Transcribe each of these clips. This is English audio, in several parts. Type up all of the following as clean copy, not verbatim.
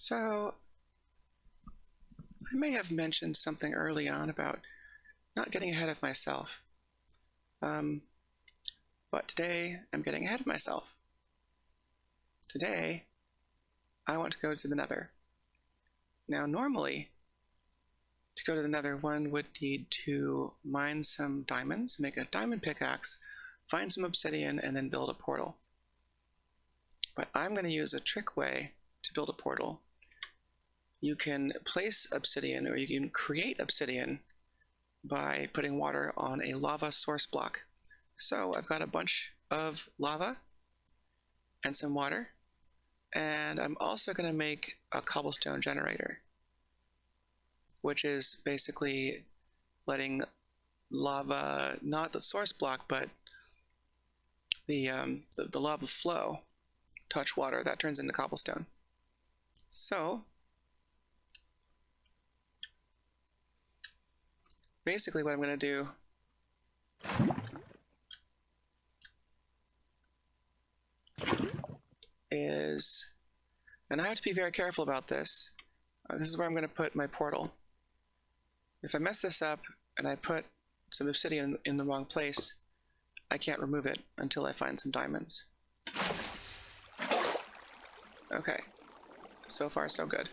So, I may have mentioned something early on about not getting ahead of myself. But today, I'm getting ahead of myself. Today, I want to go to the Nether. Now, normally, to go to the Nether, one would need to mine some diamonds, make a diamond pickaxe, find some obsidian, and then build a portal. But I'm going to use a trick way to build a portal. You can place obsidian, or you can create obsidian by putting water on a lava source block. So I've got a bunch of lava and some water, and I'm also going to make a cobblestone generator, which is basically letting lava, not the source block, but the lava flow touch water. That turns into cobblestone. So basically what I'm going to do is, and I have to be very careful about this, this is where I'm going to put my portal. If I mess this up and I put some obsidian in the wrong place, I can't remove it until I find some diamonds. Okay, so far so good.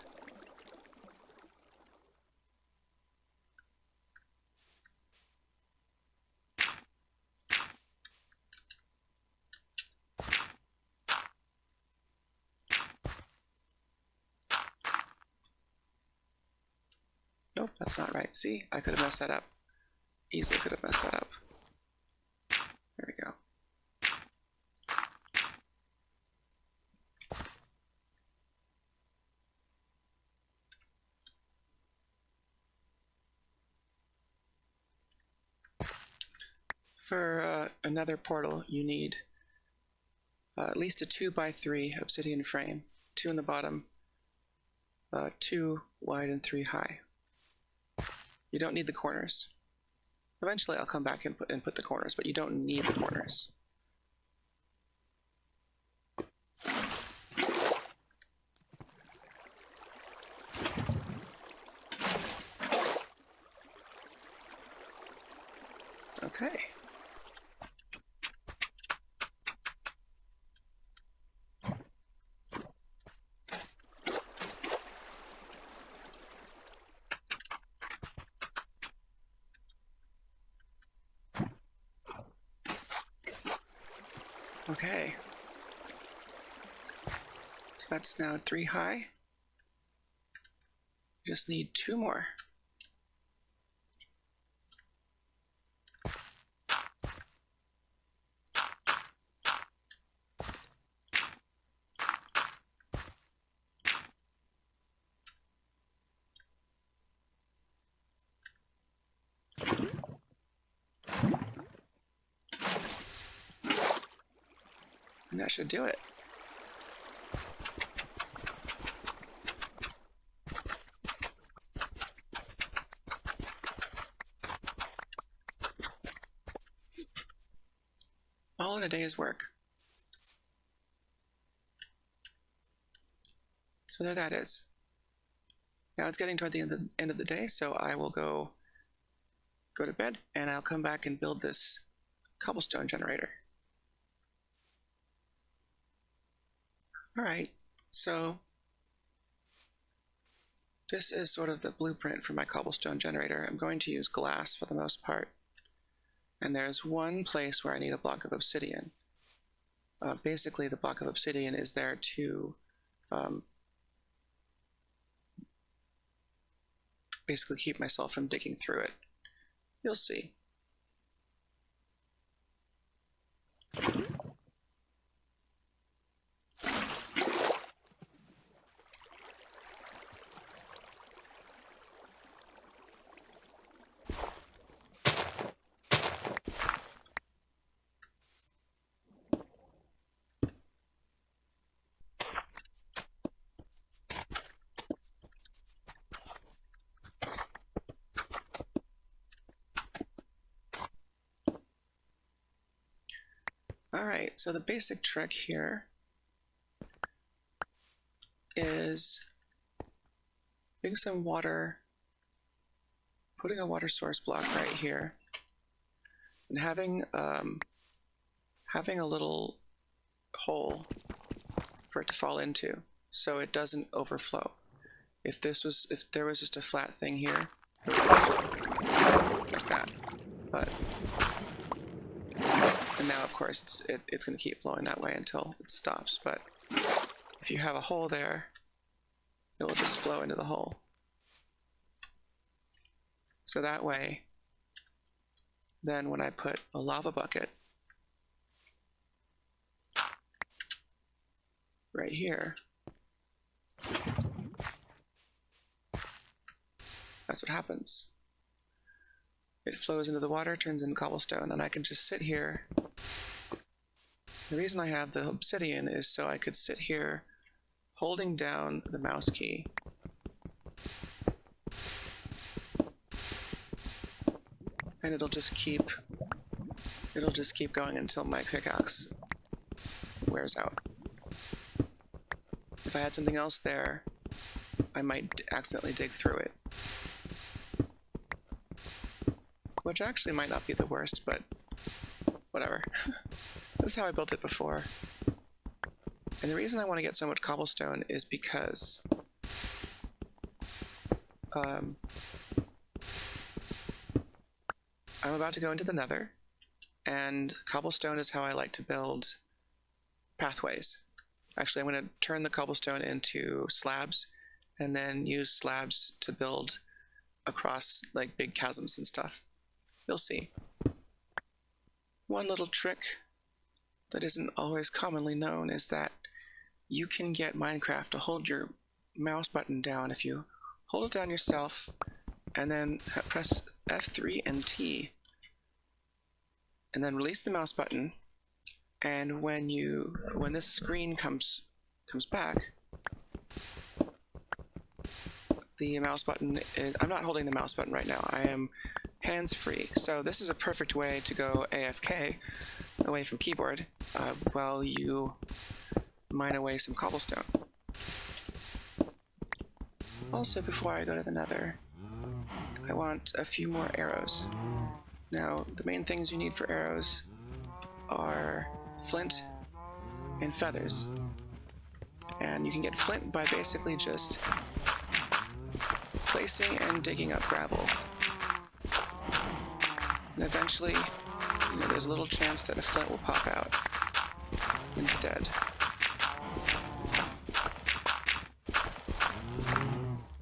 Nope, that's not right. See, I could have messed that up. Easily could have messed that up. There we go. For another portal, you need at least a 2x3 obsidian frame, 2 in the bottom, 2 wide and 3 high. You don't need the corners. Eventually I'll come back and put the corners, but you don't need the corners. Okay. Okay. So that's now 3 high. Just need 2 more. And that should do it. All in a day's work. So there that is. Now it's getting toward the end of the day, so I will go to bed, and I'll come back and build this cobblestone generator. Alright, so this is sort of the blueprint for my cobblestone generator. I'm going to use glass for the most part. And there's one place where I need a block of obsidian. Basically, the block of obsidian is there to basically keep myself from digging through it. You'll see. Alright, so the basic trick here is putting some water, putting a water source block right here, and having a little hole for it to fall into, so it doesn't overflow. If there was just a flat thing here, it would overflow like that. But and now of course it's going to keep flowing that way until it stops. But if you have a hole there, it will just flow into the hole. So that way, then when I put a lava bucket right here, that's what happens. It flows into the water, turns into cobblestone, and I can just sit here. The reason I have the obsidian is so I could sit here holding down the mouse key and it'll just keep going until my pickaxe wears out. If I had something else there, I might accidentally dig through it. Which actually might not be the worst, but whatever. This is how I built it before. And the reason I want to get so much cobblestone is because I'm about to go into the Nether, and cobblestone is how I like to build pathways. Actually, I'm going to turn the cobblestone into slabs, and then use slabs to build across like big chasms and stuff. You'll see. One little trick that isn't always commonly known is that you can get Minecraft to hold your mouse button down. If you hold it down yourself and then press F3 and T and then release the mouse button, and when this screen comes back, the mouse button is, I'm not holding the mouse button right now, I am hands-free, so this is a perfect way to go AFK away from keyboard while you mine away some cobblestone. Also, before I go to the Nether, I want a few more arrows. Now, the main things you need for arrows are flint and feathers. And you can get flint by basically just placing and digging up gravel. And eventually, there's a little chance that a flint will pop out instead.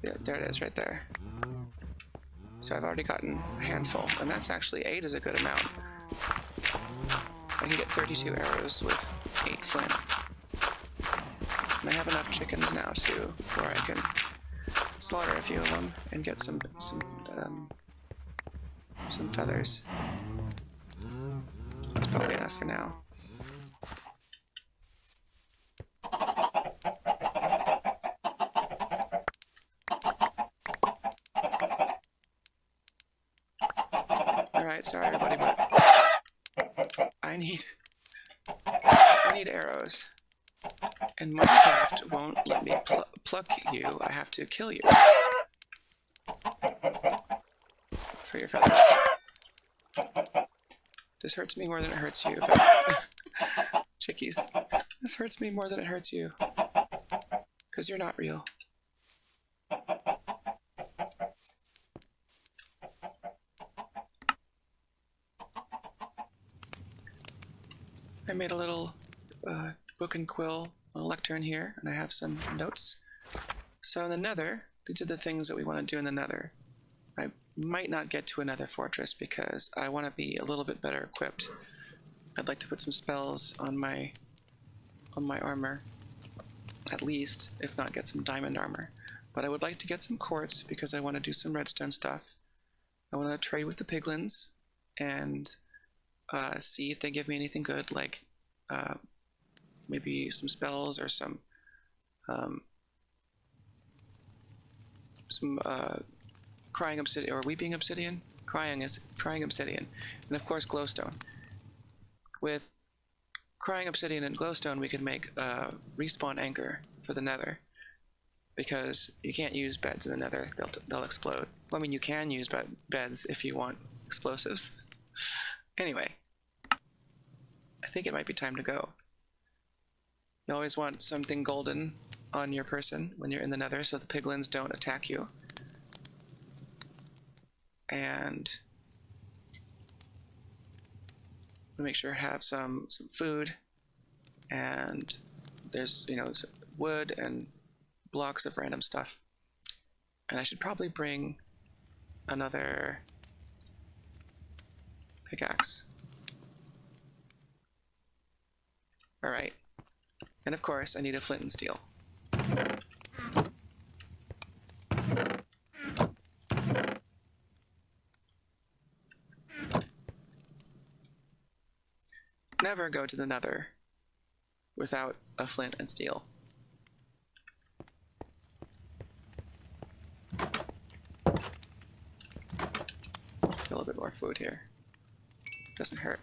Yeah, there it is, right there. So I've already gotten a handful, and that's actually 8 is a good amount. I can get 32 arrows with 8 flint. And I have enough chickens now too, where I can slaughter a few of them and get some feathers. That's probably enough for now. Alright, sorry everybody, but I need arrows. And Minecraft won't let me pluck you. I have to kill you for your feathers. This hurts me more than it hurts you. Chickies. This hurts me more than it hurts you. Because you're not real. I made a little book and quill, a lectern here, and I have some notes. So in the Nether, these are the things that we want to do in the Nether. I might not get to another fortress because I want to be a little bit better equipped. I'd like to put some spells on my armor, at least, if not get some diamond armor. But I would like to get some quartz because I want to do some redstone stuff. I want to trade with the piglins and see if they give me anything good, like maybe some spells or some crying obsidian or weeping obsidian. Crying obsidian, and of course glowstone. With crying obsidian and glowstone, we could make a respawn anchor for the Nether, because you can't use beds in the nether. They'll explode. Well, I mean, you can use beds if you want explosives. Anyway, I think it might be time to go. You always want something golden on your person when you're in the nether so the piglins don't attack you. And make sure to have some food, and there's, you know, wood and blocks of random stuff. And I should probably bring another pickaxe. Alright. And of course, I need a flint and steel. Never go to the nether without a flint and steel. A little bit more food here. Doesn't hurt.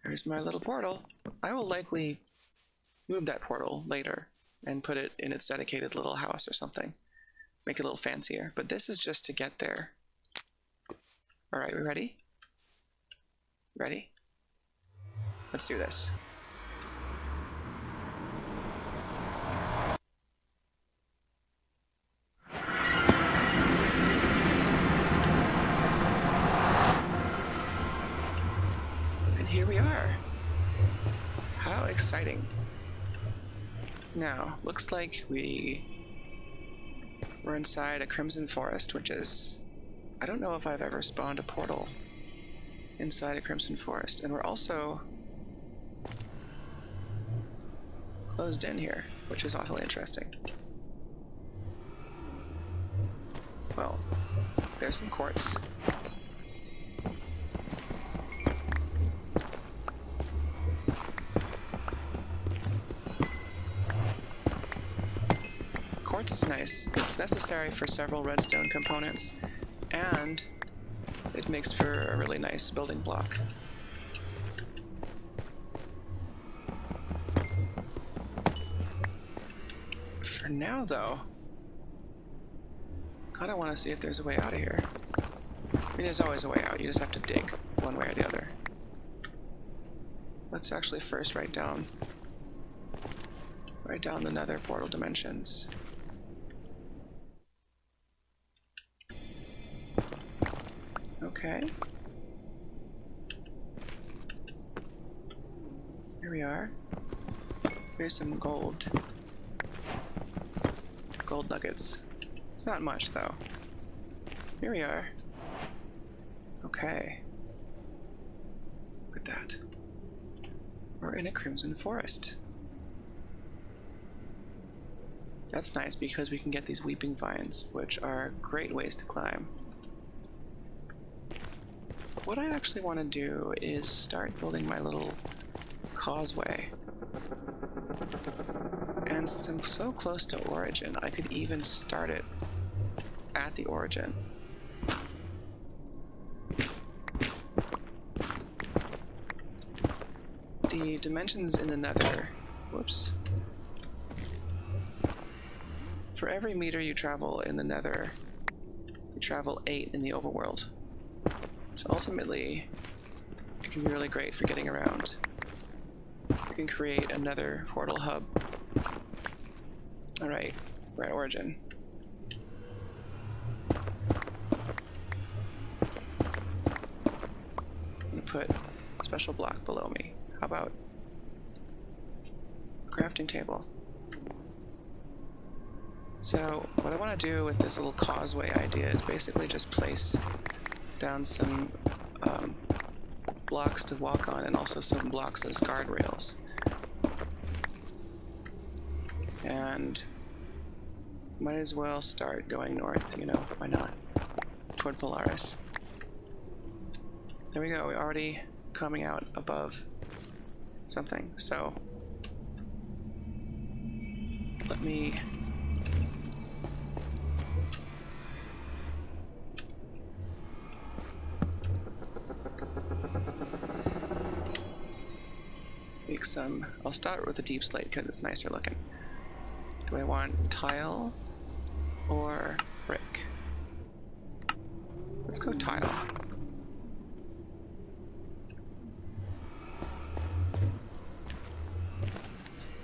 There's my little portal. I will likely move that portal later and put it in its dedicated little house or something. Make it a little fancier. But this is just to get there. Alright, we ready? Ready? Let's do this. Here we are. How exciting. Now, looks like we're inside a crimson forest, which is... I don't know if I've ever spawned a portal inside a crimson forest. And we're also closed in here, which is awfully interesting. Well, there's some quartz. Quartz is nice. It's necessary for several redstone components, and it makes for a really nice building block. For now, though, kind of want to see if there's a way out of here. I mean, there's always a way out. You just have to dig one way or the other. Let's actually first write down the nether portal dimensions. Okay. Here we are. Here's some gold. Gold nuggets. It's not much, though. Here we are. Okay. Look at that. We're in a crimson forest. That's nice because we can get these weeping vines, which are great ways to climb. But what I actually want to do is start building my little causeway. And since I'm so close to origin, I could even start it at the origin. The dimensions in the nether, whoops. For every meter you travel in the nether, you travel 8 in the overworld. So ultimately, it can be really great for getting around. You can create another portal hub. Alright, we're at origin. I'm gonna put a special block below me. How about a crafting table? So what I want to do with this little causeway idea is basically just place down some blocks to walk on and also some blocks as guardrails. And might as well start going north, you know, why not? Toward Polaris. There we go, we're already coming out above something, so let me make some. I'll start with a deep slate because it's nicer looking. Do I want tile or brick? Let's go tile.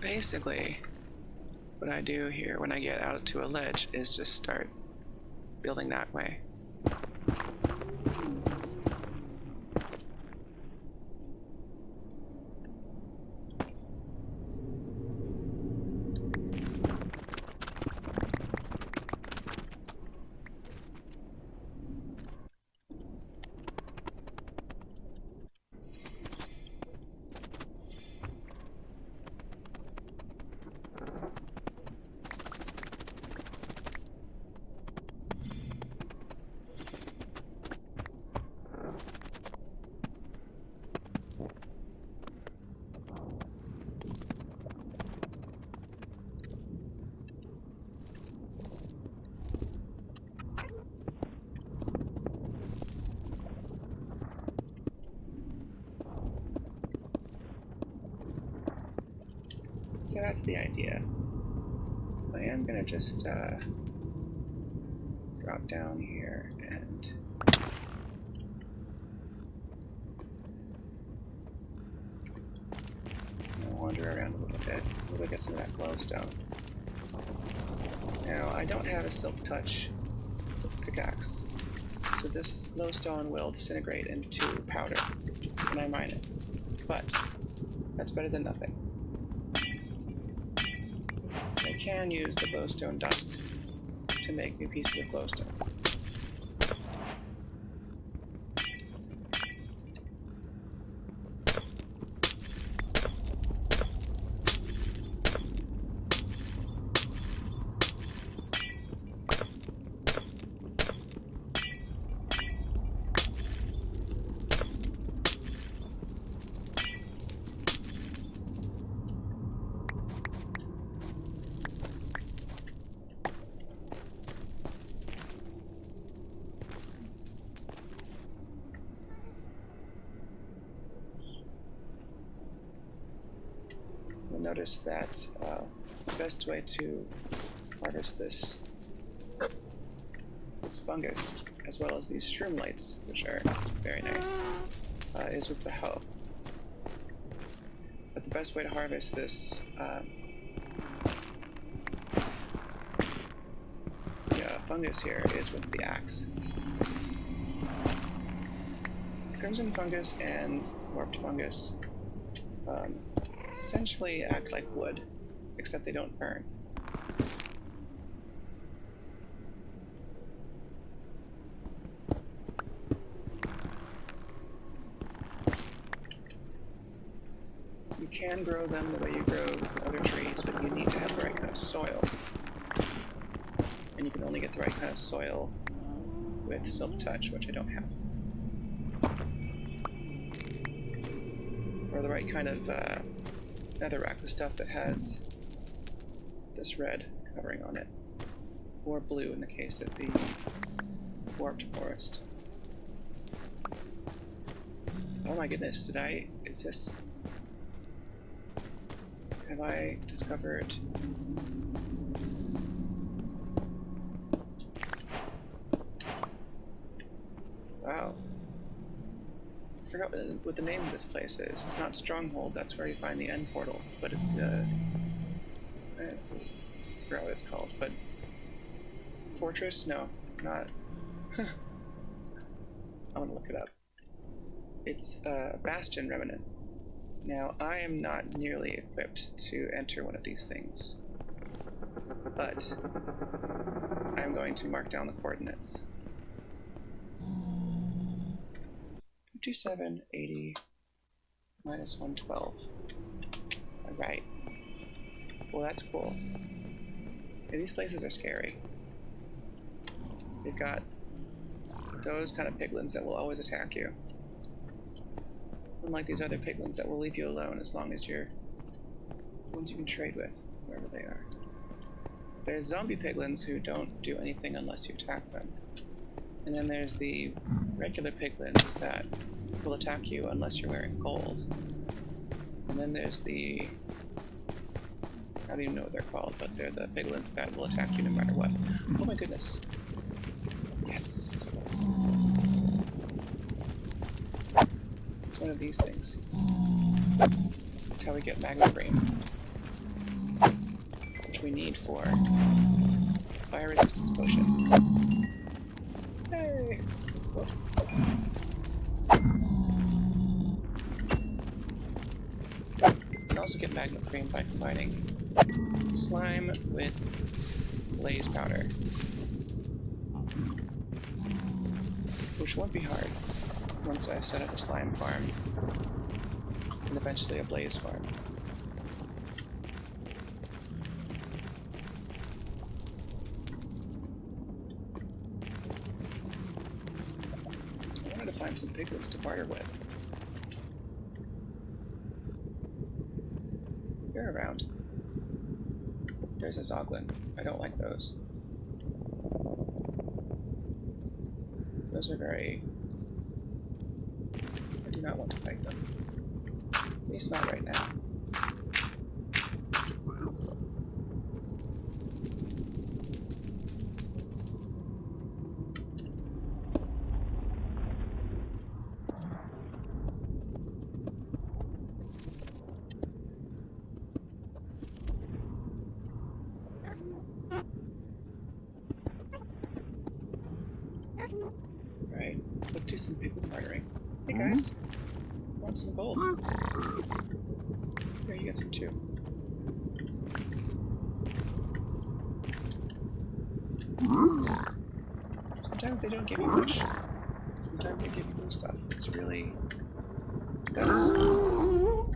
Basically, what I do here when I get out to a ledge is just start building that way. So that's the idea. I am gonna just drop down here and wander around a little bit. We'll get some of that glowstone. Now, I don't have a silk touch pickaxe, so this glowstone will disintegrate into powder when I mine it. But that's better than nothing. I can use the glowstone dust to make new pieces of glowstone. Notice that the best way to harvest this fungus, as well as these shroomlights, which are very nice, is with the hoe. But the best way to harvest this fungus here is with the axe. Crimson fungus and warped fungus essentially act like wood, except they don't burn. You can grow them the way you grow other trees, but you need to have the right kind of soil. And you can only get the right kind of soil with silk touch, which I don't have. Or the right kind of netherrack, the stuff that has this red covering on it, or blue in the case of the warped forest. Oh my goodness, have I discovered wow. I forgot what the name of this place is. It's not Stronghold, that's where you find the end portal, but it's the... I forgot what it's called, but... Fortress? No, not... I want to look it up. It's Bastion Remnant. Now, I am not nearly equipped to enter one of these things, but I'm going to mark down the coordinates. 5780 minus 112. Alright. Well, that's cool. Yeah, these places are scary. They've got those kind of piglins that will always attack you. Unlike these other piglins that will leave you alone as long as you're the ones you can trade with, wherever they are. There's zombie piglins who don't do anything unless you attack them. And then there's the regular piglins that will attack you unless you're wearing gold. And then there's the... I don't even know what they're called, but they're the piglins that will attack you no matter what. Oh my goodness. Yes! It's one of these things. That's how we get magma cream. Which we need for fire resistance potion. Yay! Whoop. You can also get magma cream by combining slime with blaze powder. Which won't be hard once I've set up a slime farm and eventually a blaze farm. I wanted to find some piglins to barter with. They're around. There's a zoglin. I don't like those. Those are very... I do not want to fight them. At least not right now. Right, let's do some people bartering. Hey guys, want some gold? Here, you get some too. Sometimes they don't give you much. Sometimes they give you cool stuff. It's really... That's... Oh,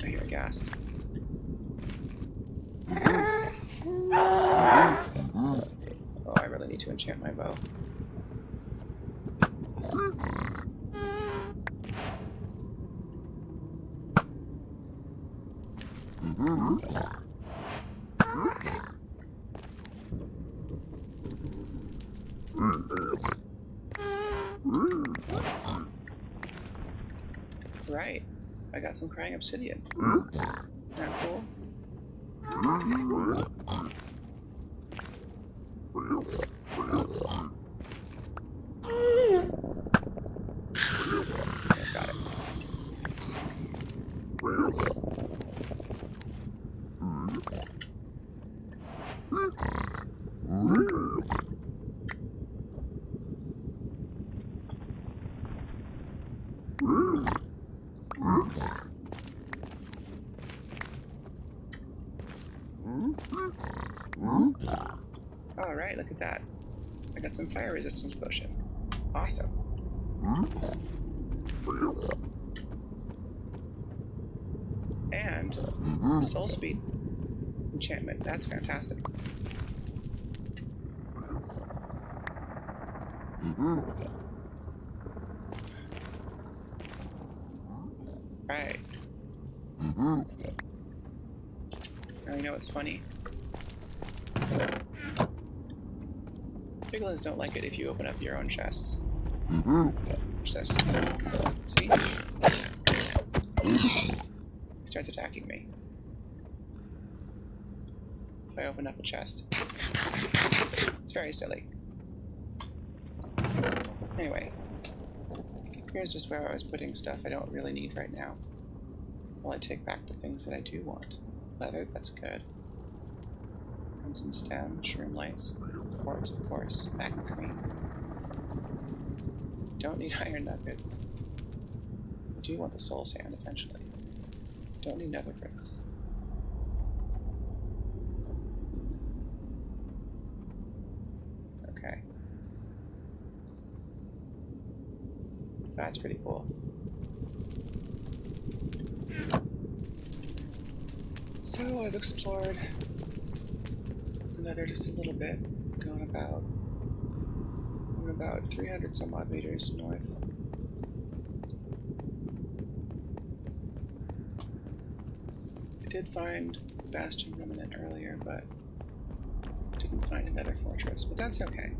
I hear a ghast. Oh, I really need to enchant my bow. Right, I got some crying obsidian. Not cool? Got it. Alright, look at that. I got some fire resistance potion. Awesome. And soul speed enchantment. That's fantastic. Right. Now you know what's funny. Piglins don't like it if you open up your own chests. Watch this. See? He starts attacking me. If I open up a chest. It's very silly. Anyway. Here's just where I was putting stuff I don't really need right now. While I take back the things that I do want. Leather, that's good. Crimson stem, shroom lights, quartz, of course, magma cream. Don't need iron nuggets. I do want the soul sand eventually. Don't need nether bricks. Okay. That's pretty cool. So I've explored the nether just a little bit, gone about 300 some odd meters north. I did find Bastion Remnant earlier, but didn't find another fortress, but that's okay.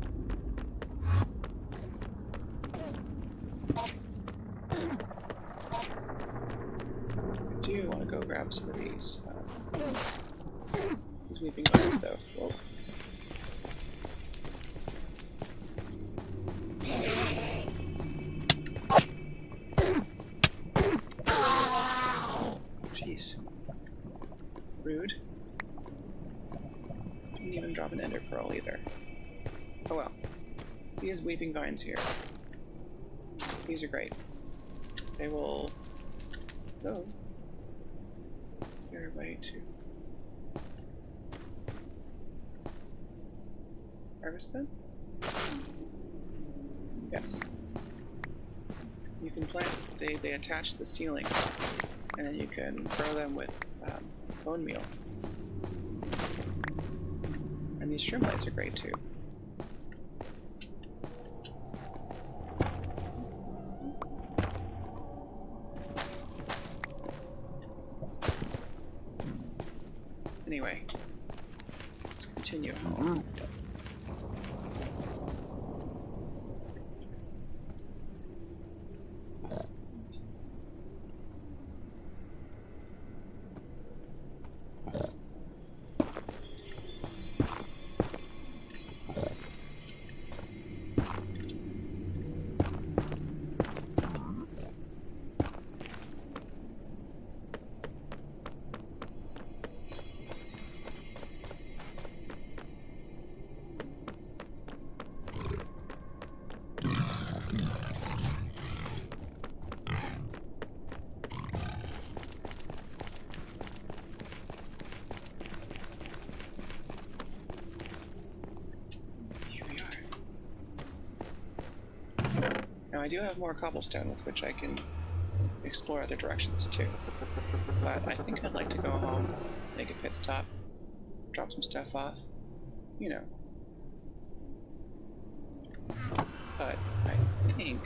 grab some of these weeping vines, though. Whoa. Jeez. Rude. Didn't even drop an ender pearl either. Oh well. These weeping vines here. These are great. They will... Oh. Is there a way to harvest them? Yes. You can plant... They attach to the ceiling, and then you can grow them with bone meal. And these shroom lights are great too. Anyway, let's continue home. Now I do have more cobblestone with which I can explore other directions too, but I think I'd like to go home, make a pit stop, drop some stuff off, you know. But I think...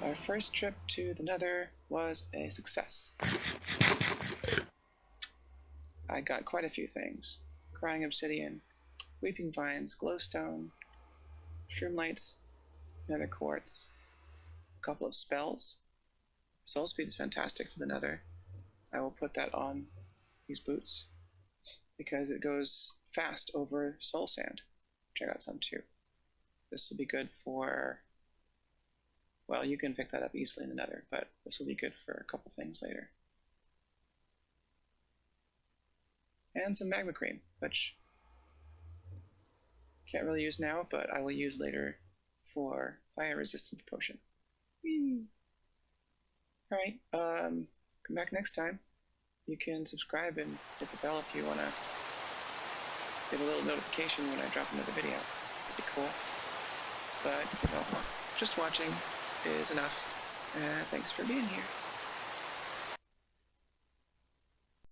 Our first trip to the Nether was a success. I got quite a few things. Crying obsidian, weeping vines, glowstone, shroom lights, nether quartz, a couple of spells. Soul speed is fantastic for the Nether. I will put that on these boots because it goes fast over soul sand, which I got some too. This will be good for... Well, you can pick that up easily in the Nether, but this will be good for a couple things later. And some magma cream, which can't really use now, but I will use later for fire resistant potion. Alright, come back next time. You can subscribe and hit the bell if you want to get a little notification when I drop another video. It'd be cool. But, you know, just watching is enough. Thanks for being here.